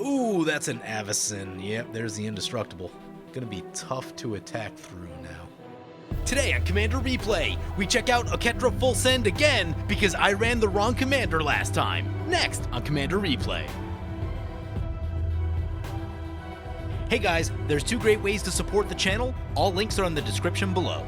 Ooh, that's an Avacyn. Yep, there's the Indestructible. Gonna be tough to attack through now. Today on Commander Replay, we check out Oketra Full Send again because I ran the wrong commander last time. Next on Commander Replay. Hey guys, there's two great ways to support the channel. All links are in the description below.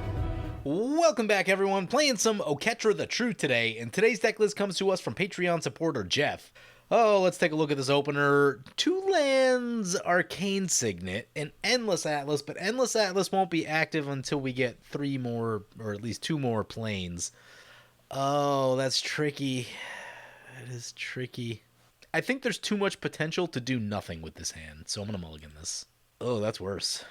Welcome back everyone, playing some Oketra the True today, and today's deck list comes to us from Patreon supporter Jeff. Oh, let's take a look at this opener. 2 lands, Arcane Signet, and Endless Atlas, but Endless Atlas won't be active until we get 3 more, or at least 2 more planes. Oh, that's tricky. That is tricky. I think there's too much potential to do nothing with this hand, so I'm going to mulligan this. Oh, that's worse.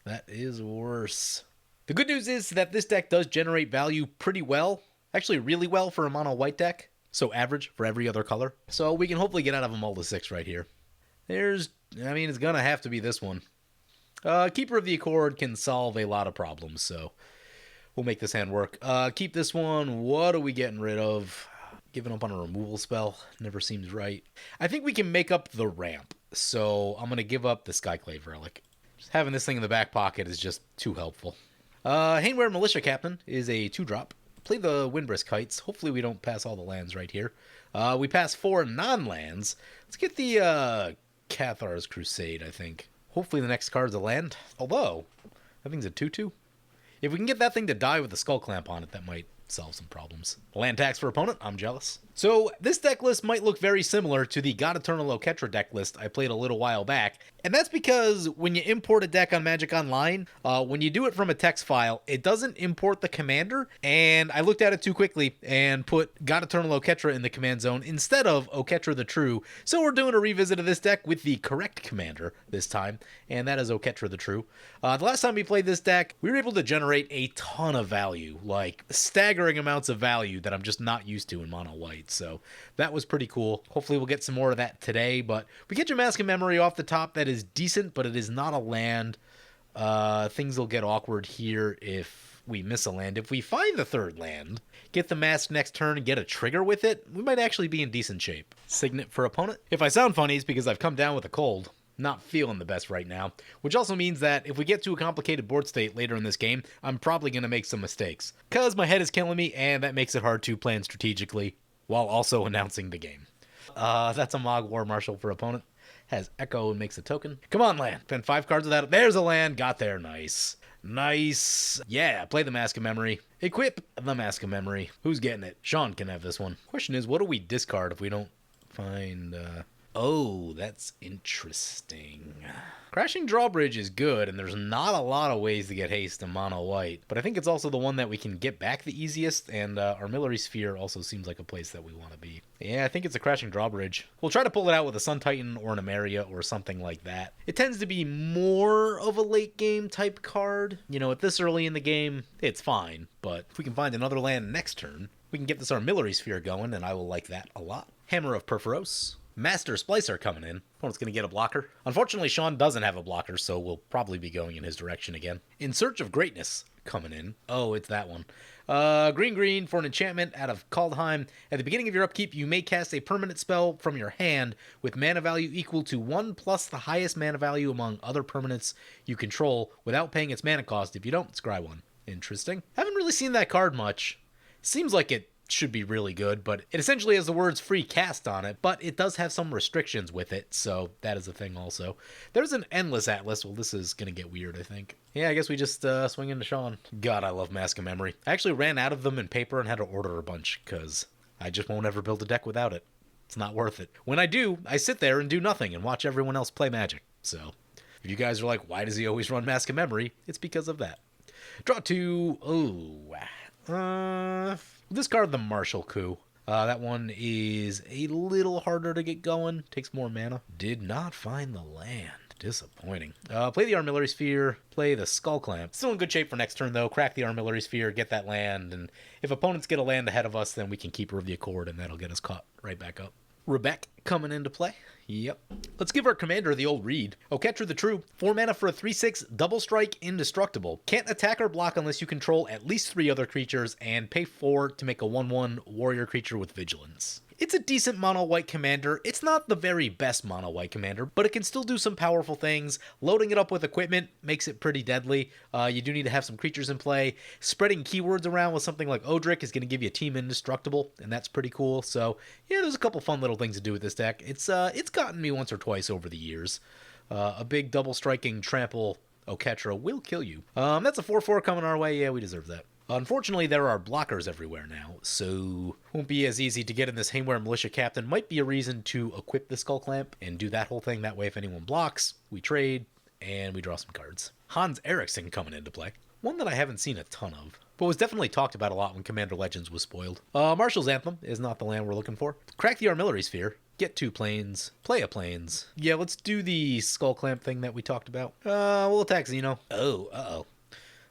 That is worse. The good news is that this deck does generate value pretty well. Actually, really well for a mono white deck. So average for every other color. So we can hopefully get out of them all to 6 right here. It's going to have to be this one. Keeper of the Accord can solve a lot of problems, so we'll make this hand work. Keep this one. What are we getting rid of? Giving up on a removal spell never seems right. I think we can make up the ramp, so I'm going to give up the Skyclave Relic. Just having this thing in the back pocket is just too helpful. Hainware Militia Captain is a 2-drop. Play the Windbrisk Kites. Hopefully we don't pass all the lands right here. We pass 4 non-lands. Let's get the Cathar's Crusade, I think. Hopefully the next card's a land. Although, that thing's a 2-2. If we can get that thing to die with the Skull Clamp on it, that might solve some problems. Land tax for opponent, I'm jealous. So this deck list might look very similar to the God Eternal Oketra deck list I played a little while back, and that's because when you import a deck on Magic Online, when you do it from a text file, it doesn't import the commander, and I looked at it too quickly and put God Eternal Oketra in the command zone instead of Oketra the True, so we're doing a revisit of this deck with the correct commander this time, and that is Oketra the True. The last time we played this deck, we were able to generate a ton of value, like staggering amounts of value that I'm just not used to in mono white. So that was pretty cool. Hopefully we'll get some more of that today, but we get your Mask of Memory off the top. That is decent, but it is not a land. Things will get awkward here if we miss a land. If we find the 3rd land, get the Mask next turn and get a trigger with it, we might actually be in decent shape. Signet for opponent. If I sound funny, it's because I've come down with a cold. Not feeling the best right now, which also means that if we get to a complicated board state later in this game, I'm probably going to make some mistakes, because my head is killing me, and that makes it hard to plan strategically while also announcing the game. That's a Mog War Marshal for opponent. Has Echo and makes a token. Come on, land. Spend 5 cards of that. There's a land. Got there. Nice. Nice. Yeah, play the Mask of Memory. Equip the Mask of Memory. Who's getting it? Sean can have this one. Question is, what do we discard if we don't find... Oh, that's interesting. Crashing Drawbridge is good, and there's not a lot of ways to get haste in mono white, but I think it's also the one that we can get back the easiest, and Armillary Sphere also seems like a place that we want to be. Yeah, I think it's a Crashing Drawbridge. We'll try to pull it out with a Sun Titan or an Emeria or something like that. It tends to be more of a late game type card. You know, at this early in the game, it's fine, but if we can find another land next turn, we can get this Armillary Sphere going, and I will like that a lot. Hammer of Perforos. Master Splicer coming in. Opponent's going to get a blocker. Unfortunately, Sean doesn't have a blocker, so we'll probably be going in his direction again. In Search of Greatness coming in. Oh, it's that one. Green for an enchantment out of Kaldheim. At the beginning of your upkeep, you may cast a permanent spell from your hand with mana value equal to 1 plus the highest mana value among other permanents you control without paying its mana cost. If you don't, scry 1. Interesting. Haven't really seen that card much. Seems like it should be really good, but it essentially has the words free cast on it, but it does have some restrictions with it, so that is a thing also. There's an Endless Atlas. Well, this is gonna get weird, I think. Yeah, I guess we just swing into Sean. God, I love Mask of Memory. I actually ran out of them in paper and had to order a bunch, because I just won't ever build a deck without it. It's not worth it. When I do, I sit there and do nothing and watch everyone else play Magic. So, if you guys are like, why does he always run Mask of Memory? It's because of that. Draw 2. Discard the Martial Coup. That one is a little harder to get going. Takes more mana. Did not find the land. Disappointing. Play the Armillary Sphere. Play the Skull Clamp. Still in good shape for next turn, though. Crack the Armillary Sphere. Get that land. And if opponents get a land ahead of us, then we can Keeper of the Accord, and that'll get us caught right back up. Rebec coming into play. Yep. Let's give our commander the old read. Oketra the True. 4 mana for a 3/6 double strike indestructible. Can't attack or block unless you control at least 3 other creatures, and pay 4 to make a 1/1 warrior creature with vigilance. It's a decent mono white commander. It's not the very best mono white commander, but it can still do some powerful things. Loading it up with equipment makes it pretty deadly. You do need to have some creatures in play. Spreading keywords around with something like Odric is going to give you a team indestructible, and that's pretty cool. So yeah, there's a couple fun little things to do with this deck. It's gotten me once or twice over the years. A big double striking trample Oketra will kill you. That's a 4/4 coming our way. Yeah, we deserve that. Unfortunately, there are blockers everywhere now, so won't be as easy to get in this Haywire Militia Captain. Might be a reason to equip the Skull Clamp and do that whole thing. That way, if anyone blocks, we trade, and we draw some cards. Hans Eriksson coming into play. One that I haven't seen a ton of, but was definitely talked about a lot when Commander Legends was spoiled. Marshal's Anthem is not the land we're looking for. Crack the Armillary Sphere. Get 2 planes. Play a planes. Yeah, let's do the Skull Clamp thing that we talked about. We'll attack Xeno. Oh, uh-oh.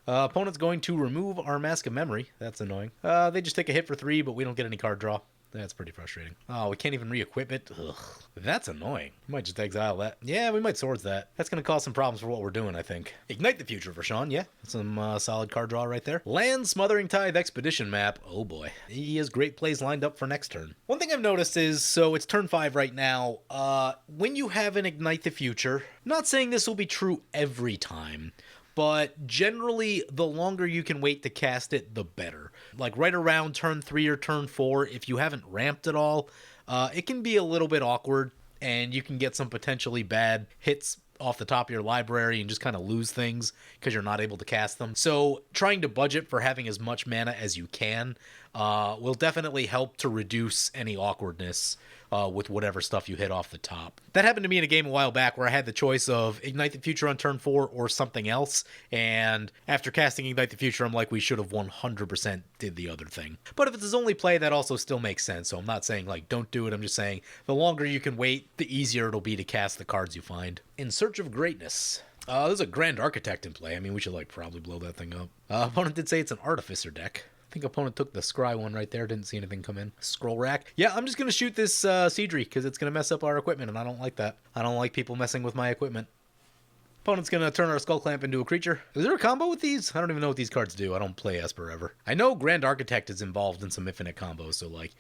Opponent's going to remove our Mask of Memory. That's annoying. They just take a hit for 3, but we don't get any card draw. That's pretty frustrating. Oh, we can't even re-equip it? Ugh. That's annoying. We might just exile that. Yeah, we might Swords that. That's going to cause some problems for what we're doing, I think. Ignite the Future for Sean, yeah. Some solid card draw right there. Land Smothering Tithe Expedition map. Oh boy. He has great plays lined up for next turn. One thing I've noticed is, so it's turn 5 right now, when you have an Ignite the Future, I'm not saying this will be true every time, but generally, the longer you can wait to cast it, the better. Like right around turn 3 or turn 4, if you haven't ramped at all, it can be a little bit awkward, and you can get some potentially bad hits off the top of your library and just kind of lose things because you're not able to cast them. So trying to budget for having as much mana as you can will definitely help to reduce any awkwardness with whatever stuff you hit off the top. That happened to me in a game a while back where I had the choice of Ignite the Future on turn 4 or something else, and after casting Ignite the Future, I'm like, we should have 100% did the other thing. But if it's his only play, that also still makes sense, so I'm not saying, like, don't do it. I'm just saying the longer you can wait, the easier it'll be to cast the cards you find. In Search of Greatness. There's a Grand Architect in play. I mean, we should, like, probably blow that thing up. Opponent did say it's an Artificer deck. I think opponent took the Scry one right there. Didn't see anything come in. Scroll Rack. Yeah, I'm just going to shoot this Seedry because it's going to mess up our equipment, and I don't like that. I don't like people messing with my equipment. Opponent's going to turn our Skull Clamp into a creature. Is there a combo with these? I don't even know what these cards do. I don't play Esper ever. I know Grand Architect is involved in some infinite combos, so, like,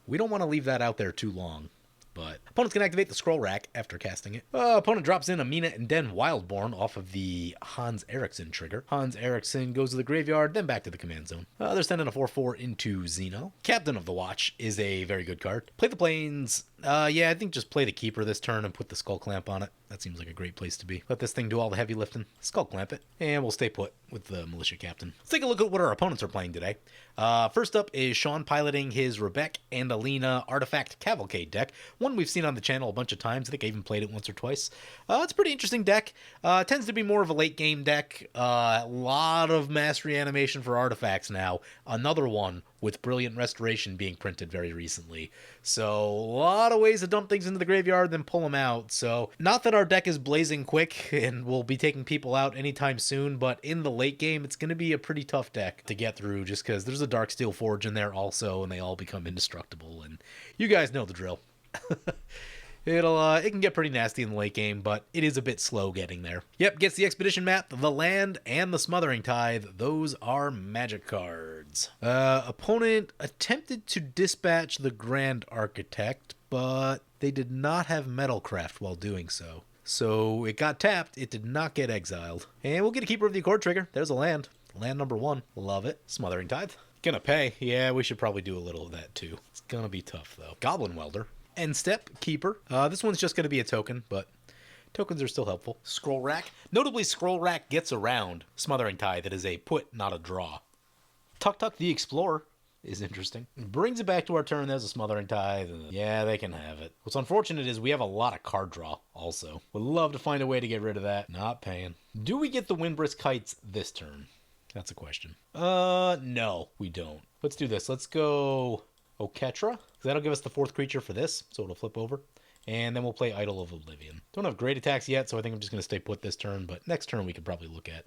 we don't want to leave that out there too long. But opponents can activate the Scroll Rack after casting it. Opponent drops in a Mina and Den Wildborn off of the Hans Eriksson trigger. Hans Eriksson goes to the graveyard, then back to the command zone. They're sending a 4/4 into Xeno. Captain of the Watch is a very good card. Play the Plains. Yeah, I think just play the Keeper this turn and put the Skull Clamp on it. That seems like a great place to be. Let this thing do all the heavy lifting. Skull Clamp it. And we'll stay put with the Militia Captain. Let's take a look at what our opponents are playing today. First up is Sean piloting his Rebec and Alena Artifact Cavalcade deck. One we've seen on the channel a bunch of times. I think I even played it once or twice. It's a pretty interesting deck. Tends to be more of a late game deck. A lot of mass reanimation for artifacts now. Another one with Brilliant Restoration being printed very recently. So a lot of ways to dump things into the graveyard, then pull them out. So not that our deck is blazing quick and we'll be taking people out anytime soon, but in the late game, it's going to be a pretty tough deck to get through just because there's a Darksteel Forge in there also, and they all become indestructible. And you guys know the drill. It can get pretty nasty in the late game, but it is a bit slow getting there. Yep, gets the Expedition map, the land, and the Smothering Tithe. Those are magic cards. Opponent attempted to dispatch the Grand Architect, but they did not have Metalcraft while doing so. So it got tapped, it did not get exiled. And we'll get a Keeper of the Accord trigger. There's a land. Land number 1. Love it. Smothering Tithe. Gonna pay. Yeah, we should probably do a little of that too. It's gonna be tough though. Goblin Welder. End step, Keeper. This one's just going to be a token, but tokens are still helpful. Scroll Rack. Notably, Scroll Rack gets around Smothering Tithe. That is a put, not a draw. Tuk Tuk the Explorer is interesting. Brings it back to our turn. There's a Smothering Tithe. Yeah, they can have it. What's unfortunate is we have a lot of card draw also. Would love to find a way to get rid of that. Not paying. Do we get the Windbrisk Kites this turn? That's a question. No, we don't. Let's do this. Let's go Oketra. That'll give us the 4th creature for this, so it'll flip over. And then we'll play Idol of Oblivion. Don't have great attacks yet, so I think I'm just going to stay put this turn, but next turn we could probably look at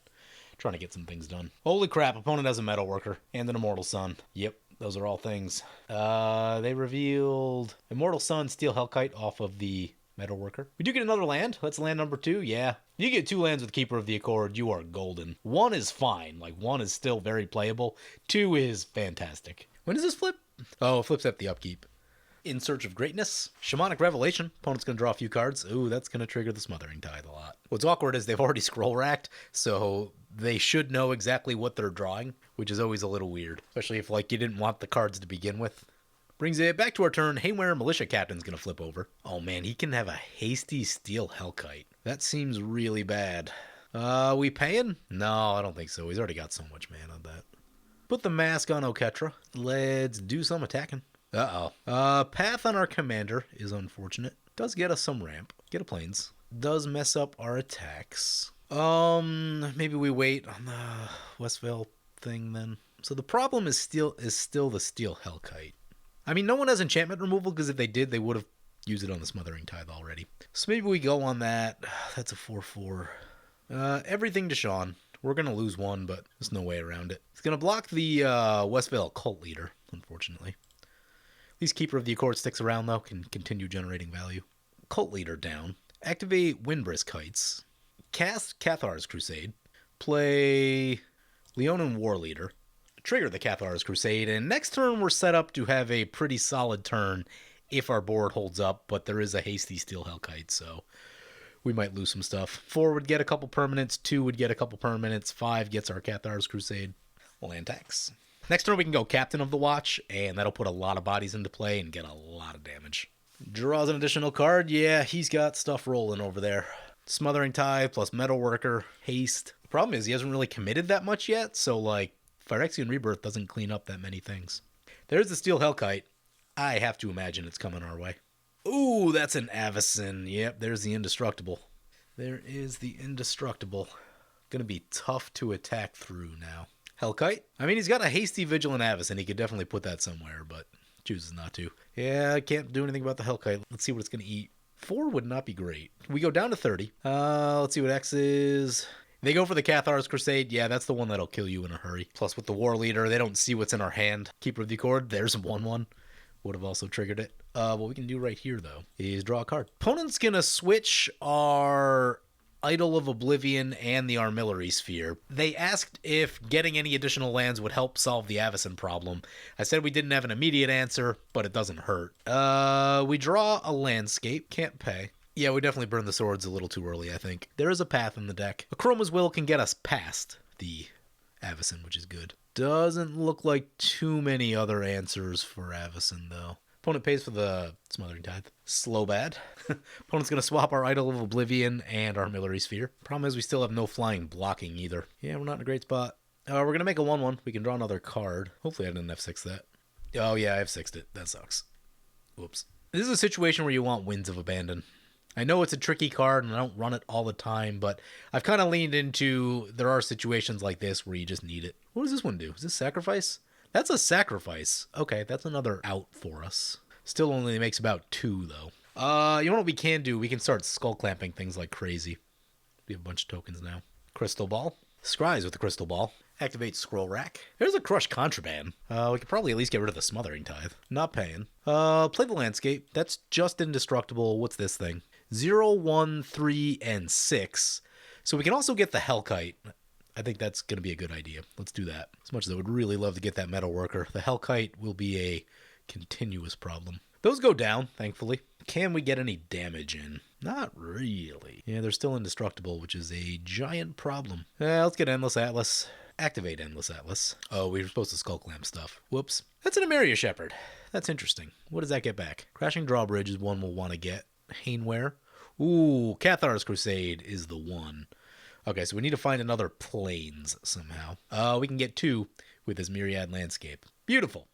trying to get some things done. Holy crap, opponent has a Metalworker and an Immortal Sun. Yep, those are all things. They revealed Immortal Sun, Steel Hellkite off of the Metalworker. We do get another land. That's land number 2, yeah. You get 2 lands with Keeper of the Accord, you are golden. 1 is fine, like 1 is still very playable. 2 is fantastic. When does this flip? Oh, it flips at the upkeep. In Search of Greatness. Shamanic Revelation. Opponent's going to draw a few cards. Ooh, that's going to trigger the Smothering Tithe a lot. What's awkward is they've already scroll racked, so they should know exactly what they're drawing, which is always a little weird, especially if, like, you didn't want the cards to begin with. Brings it back to our turn. Haywire Militia Captain's going to flip over. Oh, man, he can have a Hasty Steel Hellkite. That seems really bad. We paying? No, I don't think so. He's already got so much mana on that. Put the mask on Oketra. Let's do some attacking. Uh-oh. Path on our commander is unfortunate. Does get us some ramp. Get a plains. Does mess up our attacks. Maybe we wait on the Westvale thing then. So the problem is still the Steel Hellkite. I mean, no one has enchantment removal, because if they did, they would have used it on the Smothering Tithe already. So maybe we go on that. That's a 4/4. Everything to Sean. We're going to lose one, but there's no way around it. It's going to block the Westvale Cult Leader, unfortunately. At least Keeper of the Accord sticks around, though, can continue generating value. Cult Leader down. Activate Windbrisk Heights. Cast Cathar's Crusade. Play Leonin War Leader. Trigger the Cathar's Crusade, and next turn we're set up to have a pretty solid turn if our board holds up, but there is a Hasty Steel Hellkite, so we might lose some stuff. 4 would get a couple permanents, 2 would get a couple permanents, 5 gets our Cathar's Crusade. Land tax. Next turn we can go Captain of the Watch, and that'll put a lot of bodies into play and get a lot of damage. Draws an additional card. Yeah, he's got stuff rolling over there. Smothering Tithe plus Metalworker, Haste. The problem is he hasn't really committed that much yet, so like Phyrexian Rebirth doesn't clean up that many things. There's the Steel Hellkite. I have to imagine it's coming our way. Ooh, that's an Avacyn. Yep, there's the Indestructible. There is the Indestructible. Gonna be tough to attack through now. Hellkite? I mean, he's got a Hasty Vigilant Avacyn. He could definitely put that somewhere, but chooses not to. Yeah, I can't do anything about the Hellkite. Let's see what it's gonna eat. 4 would not be great. We go down to 30. Let's see what X is. They go for the Cathar's Crusade. Yeah, that's the one that'll kill you in a hurry. Plus, with the War Leader, they don't see what's in our hand. Keeper of the Accord, there's a 1/1. Would have also triggered it. What we can do right here, though, is draw a card. Opponent's going to switch our Idol of Oblivion and the Armillary Sphere. They asked if getting any additional lands would help solve the Avacyn problem. I said we didn't have an immediate answer, but it doesn't hurt. We draw a landscape. Can't pay. Yeah, we definitely burned the swords a little too early, I think. There is a path in the deck. Akroma's Will can get us past the Avacyn, which is good. Doesn't look like too many other answers for Avacyn, though. Opponent pays for the Smothering Tithe. Slow bad. Opponent's going to swap our Idol of Oblivion and our Armillary Sphere. Problem is we still have no flying blocking either. Yeah, we're not in a great spot. We're going to make a 1/1. We can draw another card. Hopefully I didn't F6 that. Oh, yeah, I F6'd it. That sucks. Whoops. This is a situation where you want Winds of Abandon. I know it's a tricky card, and I don't run it all the time, but I've kind of leaned into there are situations like this where you just need it. What does this one do? Is this sacrifice? That's a sacrifice. Okay, that's another out for us. Still only makes about 2, though. You know what we can do? We can start skull clamping things like crazy. We have a bunch of tokens now. Crystal Ball. Scries with the Crystal Ball. Activate Scroll Rack. There's a Crush Contraband. We could probably at least get rid of the Smothering Tithe. Not paying. Play the Landscape. That's just indestructible. What's this thing? 0, 1, 3, and 6. So we can also get the Hellkite. I think that's going to be a good idea. Let's do that. As much as I would really love to get that Metalworker, the Hellkite will be a continuous problem. Those go down, thankfully. Can we get any damage in? Not really. Yeah, they're still indestructible, which is a giant problem. Let's get Endless Atlas. Activate Endless Atlas. Oh, we were supposed to Skull Clamp stuff. Whoops. That's an Emeria Shepherd. That's interesting. What does that get back? Crashing Drawbridge is one we'll want to get. Hainware. Ooh, Cathar's Crusade is the one. Okay, so we need to find another Plains somehow. We can get 2 with this Myriad Landscape. Beautiful.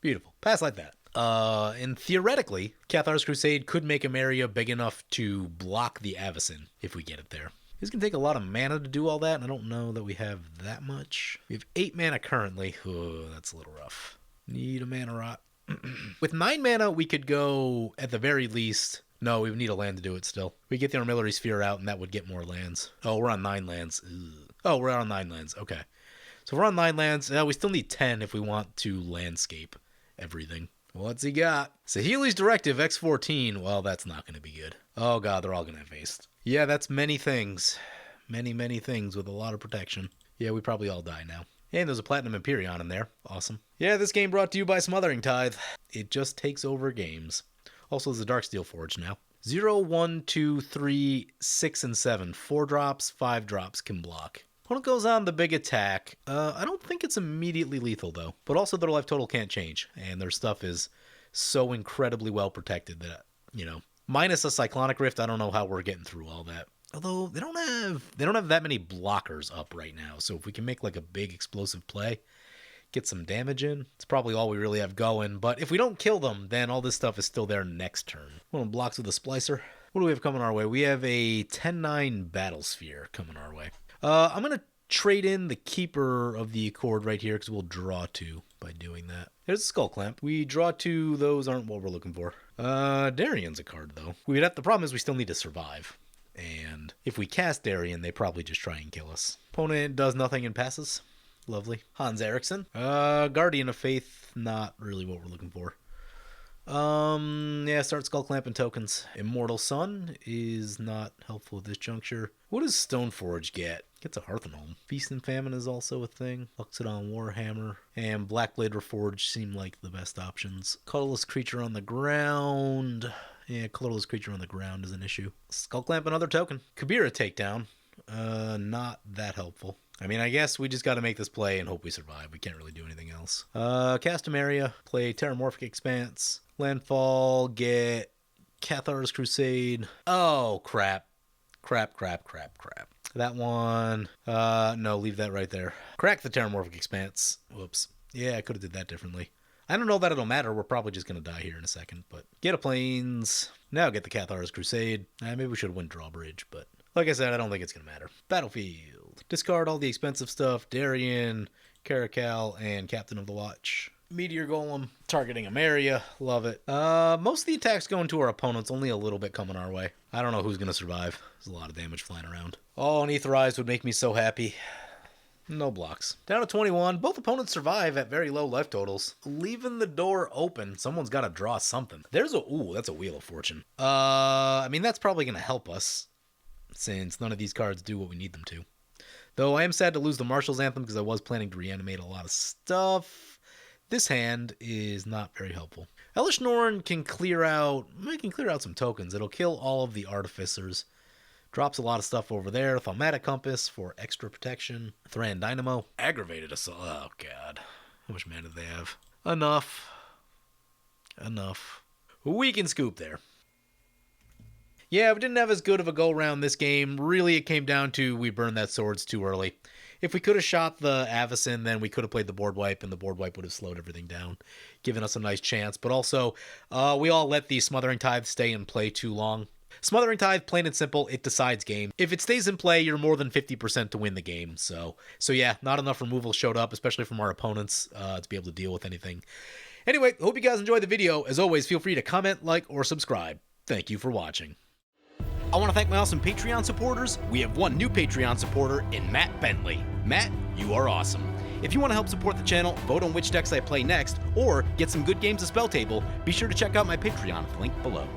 Beautiful. Pass like that. And theoretically, Cathar's Crusade could make Emeria big enough to block the Avacyn if we get it there. This can take a lot of mana to do all that, and I don't know that we have that much. We have 8 mana currently. Oh, that's a little rough. Need a mana rot. With 9 mana, we could go, at the very least... No, we would need a land to do it still. We get the Armillary Sphere out, and that would get more lands. Oh, we're on 9 lands. Ugh. Oh, we're on 9 lands. Okay. So we're on 9 lands. We still need 10 if we want to landscape everything. What's he got? Saheeli's Directive, X14. Well, that's not going to be good. Oh, God, they're all going to have haste. Yeah, that's many things. Many, many things with a lot of protection. Yeah, we probably all die now. And there's a Platinum Empyrean in there. Awesome. Yeah, this game brought to you by Smothering Tithe. It just takes over games. Also, there's a Darksteel Forge now. 0, 1, 2, 3, 6, and 7. 4 drops, 5 drops can block. Opponent goes on the big attack. I don't think it's immediately lethal, though. But also, their life total can't change. And their stuff is so incredibly well protected that, you know, minus a Cyclonic Rift, I don't know how we're getting through all that. Although they don't have that many blockers up right now. So if we can make like a big explosive play, get some damage in, it's probably all we really have going. But if we don't kill them, then all this stuff is still there next turn. One blocks with a Splicer. What do we have coming our way? We have a 10-9 Battle Sphere coming our way. I'm going to trade in the Keeper of the Accord right here because we'll draw 2 by doing that. There's a Skull Clamp. We draw 2. Those aren't what we're looking for. Darian's a card, though. The problem is we still need to survive. And if we cast Darian, they probably just try and kill us. Opponent does nothing and passes. Lovely. Hans Eriksson. Guardian of Faith, not really what we're looking for. Yeah, start Skull Clamp and tokens. Immortal Sun is not helpful at this juncture. What does Stoneforge get? Gets a Hearthstone. Feast and Famine is also a thing. Luxodon Warhammer. And Blackblade Reforged seem like the best options. Colorless Creature on the ground. Yeah, colorless creature on the ground is an issue. Skull Clamp, another token. Kabira Takedown. Not that helpful. I mean, I guess we just got to make this play and hope we survive. We can't really do anything else. Cast Area. Play Terramorphic Expanse. Landfall. Get Cathar's Crusade. Oh, crap. Crap. That one. No, leave that right there. Crack the Terramorphic Expanse. Whoops. Yeah, I could have did that differently. I don't know that it'll matter. We're probably just going to die here in a second. But get a Plains. Now get the Cathar's Crusade. Maybe we should win Drawbridge. But like I said, I don't think it's going to matter. Battlefield. Discard all the expensive stuff. Darian, Caracal, and Captain of the Watch. Meteor Golem. Targeting Area. Love it. Most of the attacks going to our opponents. Only a little bit coming our way. I don't know who's going to survive. There's a lot of damage flying around. Oh, an Aetherized would make me so happy. No blocks. Down to 21. Both opponents survive at very low life totals. Leaving the door open. Someone's got to draw something. There's a... Ooh, that's a Wheel of Fortune. I mean, that's probably going to help us, since none of these cards do what we need them to. Though I am sad to lose the Marshal's Anthem because I was planning to reanimate a lot of stuff. This hand is not very helpful. Elish Norn can clear out... We can clear out some tokens. It'll kill all of the Artificers. Drops a lot of stuff over there. Thaumatic Compass for extra protection. Thran Dynamo. Aggravated Assault. Oh, God. How much mana do they have? Enough. We can scoop there. Yeah, we didn't have as good of a go-round this game. Really, it came down to we burned that Swords too early. If we could have shot the Avacyn, then we could have played the board wipe, and the board wipe would have slowed everything down, giving us a nice chance. But also, we all let the Smothering Tithe stay in play too long. Smothering Tithe, plain and simple, it decides game. If it stays in play, you're more than 50% to win the game. So yeah, not enough removal showed up, especially from our opponents, to be able to deal with anything. Anyway, hope you guys enjoyed the video. As always, feel free to comment, like, or subscribe. Thank you for watching. I want to thank my awesome Patreon supporters. We have one new Patreon supporter in Matt Bentley. Matt, you are awesome. If you want to help support the channel, vote on which decks I play next, or get some good games of Spell Table, be sure to check out my Patreon, link below.